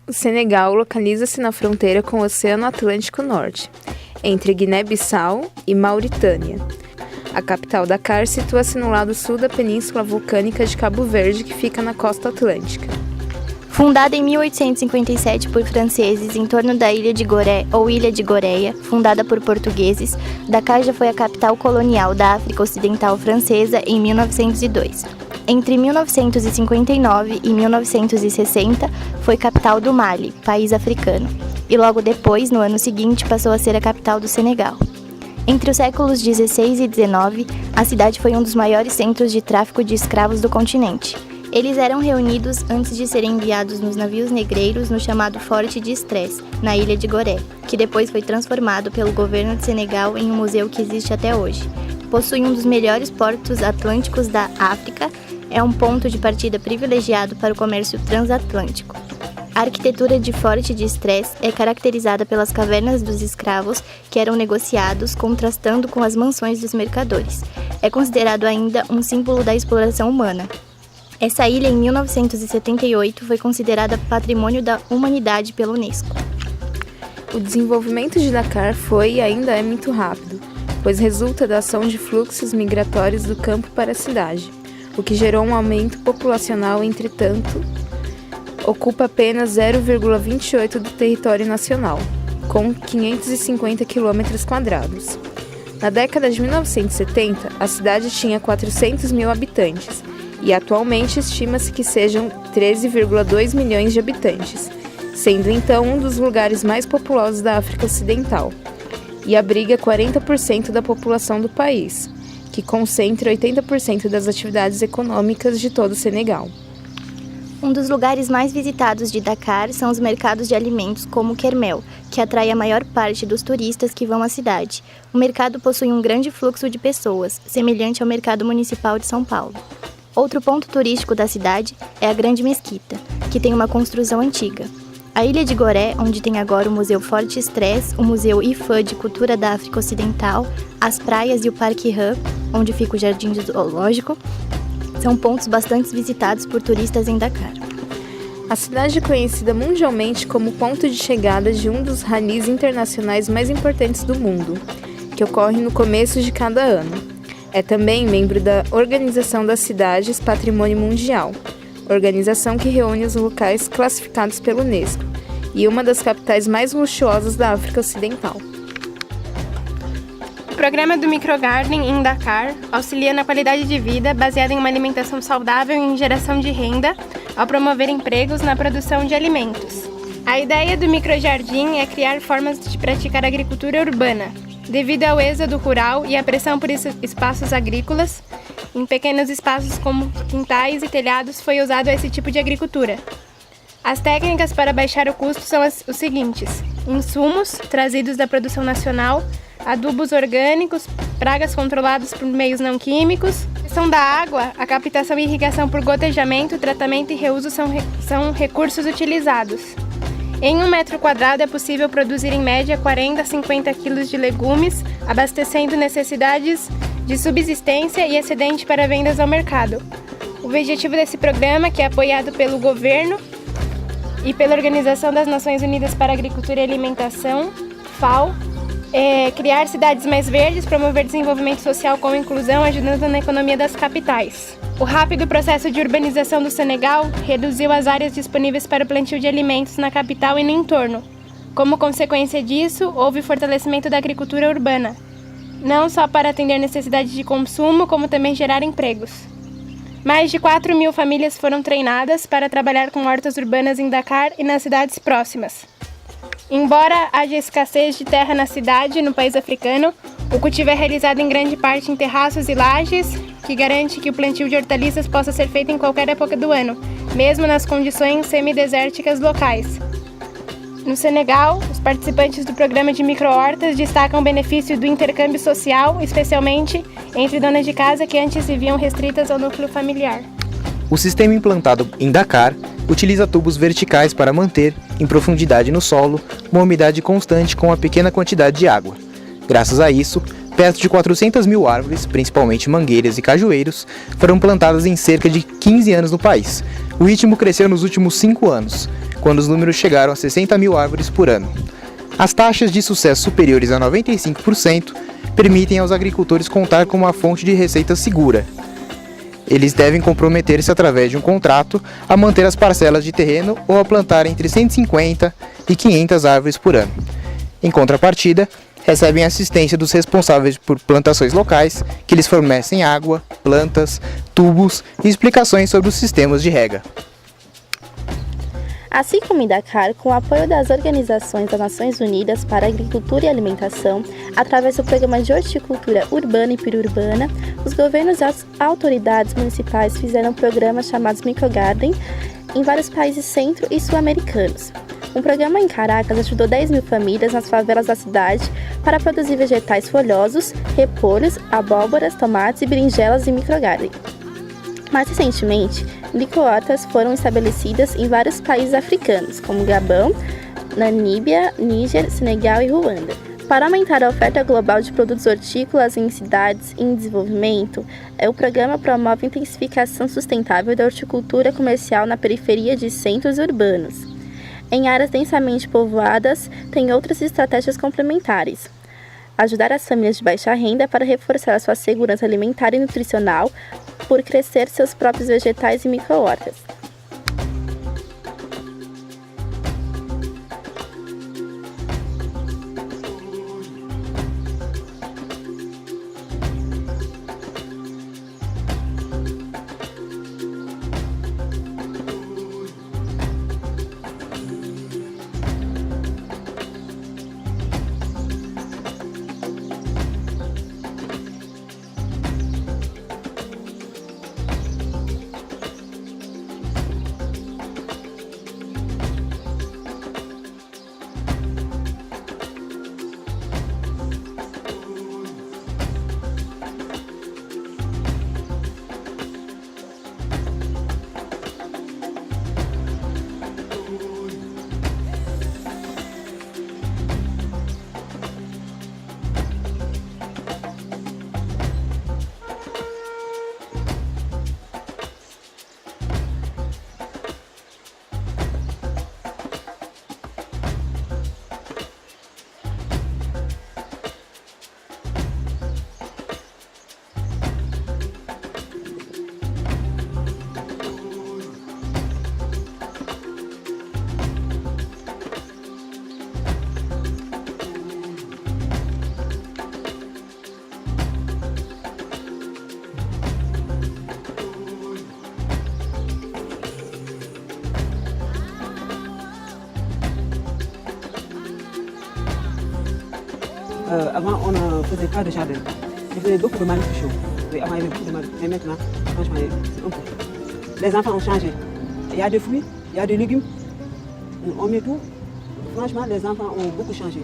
O Senegal localiza-se na fronteira com o Oceano Atlântico Norte, entre Guiné-Bissau e Mauritânia. A capital, Dakar, situa-se no lado sul da península vulcânica de Cabo Verde, que fica na costa atlântica. Fundada em 1857 por franceses em torno da Ilha de Gorée ou Ilha de Goreia, fundada por portugueses, Dakar já foi a capital colonial da África Ocidental Francesa em 1902. Entre 1959 e 1960, foi capital do Mali, país africano, e logo depois, no ano seguinte, passou a ser a capital do Senegal. Entre os séculos XVI e XIX, a cidade foi um dos maiores centros de tráfico de escravos do continente. Eles eram reunidos antes de serem enviados nos navios negreiros no chamado Forte de Stress, na ilha de Gorée, que depois foi transformado pelo governo de Senegal em um museu que existe até hoje. Possui um dos melhores portos atlânticos da África, é um ponto de partida privilegiado para o comércio transatlântico. A arquitetura de Forte de Stress é caracterizada pelas cavernas dos escravos que eram negociados, contrastando com as mansões dos mercadores. É considerado ainda um símbolo da exploração humana. Essa ilha, em 1978, foi considerada Patrimônio da Humanidade pela Unesco. O desenvolvimento de Dakar foi e ainda é muito rápido, pois resulta da ação de fluxos migratórios do campo para a cidade, o que gerou um aumento populacional. Entretanto, ocupa apenas 0,28% do território nacional, com 550 km². Na década de 1970, a cidade tinha 400 mil habitantes, e atualmente estima-se que sejam 13,2 milhões de habitantes, sendo então um dos lugares mais populosos da África Ocidental, e abriga 40% da população do país, que concentra 80% das atividades econômicas de todo o Senegal. Um dos lugares mais visitados de Dakar são os mercados de alimentos como o Kermel, que atrai a maior parte dos turistas que vão à cidade. O mercado possui um grande fluxo de pessoas, semelhante ao mercado municipal de São Paulo. Outro ponto turístico da cidade é a Grande Mesquita, que tem uma construção antiga. A ilha de Gorée, onde tem agora o Museu Forte Stress, o Museu IFAM de Cultura da África Ocidental, as praias e o Parque Ram, onde fica o Jardim Zoológico, são pontos bastante visitados por turistas em Dakar. A cidade é conhecida mundialmente como ponto de chegada de um dos ralis internacionais mais importantes do mundo, que ocorre no começo de cada ano. É também membro da Organização das Cidades Patrimônio Mundial, organização que reúne os locais classificados pela Unesco, e uma das capitais mais luxuosas da África Ocidental. O programa do Microgarden em Dakar auxilia na qualidade de vida baseada em uma alimentação saudável e em geração de renda, ao promover empregos na produção de alimentos. A ideia do microjardim é criar formas de praticar agricultura urbana, devido ao êxodo rural e à pressão por espaços agrícolas. Em pequenos espaços como quintais e telhados foi usado esse tipo de agricultura. As técnicas para baixar o custo são os seguintes: insumos trazidos da produção nacional, adubos orgânicos, pragas controladas por meios não químicos. A questão da água, a captação e irrigação por gotejamento, tratamento e reuso são recursos utilizados. Em 1 metro quadrado é possível produzir em média 40 a 50 quilos de legumes, abastecendo necessidades de subsistência e excedente para vendas ao mercado. O objetivo desse programa, que é apoiado pelo governo e pela Organização das Nações Unidas para a Agricultura e Alimentação, FAO, é criar cidades mais verdes, promover desenvolvimento social com inclusão, ajudando na economia das capitais. O rápido processo de urbanização do Senegal reduziu as áreas disponíveis para o plantio de alimentos na capital e no entorno. Como consequência disso, houve fortalecimento da agricultura urbana, não só para atender necessidades de consumo, como também gerar empregos. Mais de 4 mil famílias foram treinadas para trabalhar com hortas urbanas em Dakar e nas cidades próximas. Embora haja escassez de terra na cidade e no país africano, o cultivo é realizado em grande parte em terraços e lajes, que garante que o plantio de hortaliças possa ser feito em qualquer época do ano, mesmo nas condições semidesérticas locais. No Senegal, os participantes do programa de micro-hortas destacam o benefício do intercâmbio social, especialmente entre donas de casa que antes viviam restritas ao núcleo familiar. O sistema implantado em Dakar utiliza tubos verticais para manter, em profundidade no solo, uma umidade constante com uma pequena quantidade de água. Graças a isso, perto de 400 mil árvores, principalmente mangueiras e cajueiros, foram plantadas em cerca de 15 anos no país. O ritmo cresceu nos últimos 5 anos, quando os números chegaram a 60 mil árvores por ano. As taxas de sucesso superiores a 95% permitem aos agricultores contar com uma fonte de receita segura. Eles devem comprometer-se através de um contrato a manter as parcelas de terreno ou a plantar entre 150 e 500 árvores por ano. Em contrapartida, recebem assistência dos responsáveis por plantações locais, que lhes fornecem água, plantas, tubos e explicações sobre os sistemas de rega. Assim como em Dakar, com o apoio das Organizações das Nações Unidas para a Agricultura e Alimentação, através do Programa de Horticultura Urbana e Periurbana, os governos e as autoridades municipais fizeram programas chamados Microgarden em vários países centro- e sul-americanos. Um programa em Caracas ajudou 10 mil famílias nas favelas da cidade para produzir vegetais folhosos, repolhos, abóboras, tomates e berinjelas em microgarden. Mais recentemente, micro-hortas foram estabelecidas em vários países africanos, como Gabão, Namíbia, Níger, Senegal e Ruanda. Para aumentar a oferta global de produtos hortícolas em cidades em desenvolvimento, o programa promove a intensificação sustentável da horticultura comercial na periferia de centros urbanos. Em áreas densamente povoadas, tem outras estratégias complementares. Ajudar as famílias de baixa renda para reforçar a sua segurança alimentar e nutricional por crescer seus próprios vegetais e micro-hortas. Avant, on ne faisait pas de jardin. On faisait beaucoup de manutention. Oui, avant, il y avait beaucoup de manutention. Mais maintenant, franchement, c'est un peu. Les enfants ont changé. Il y a des fruits, il y a des légumes. On met tout. Franchement, les enfants ont beaucoup changé.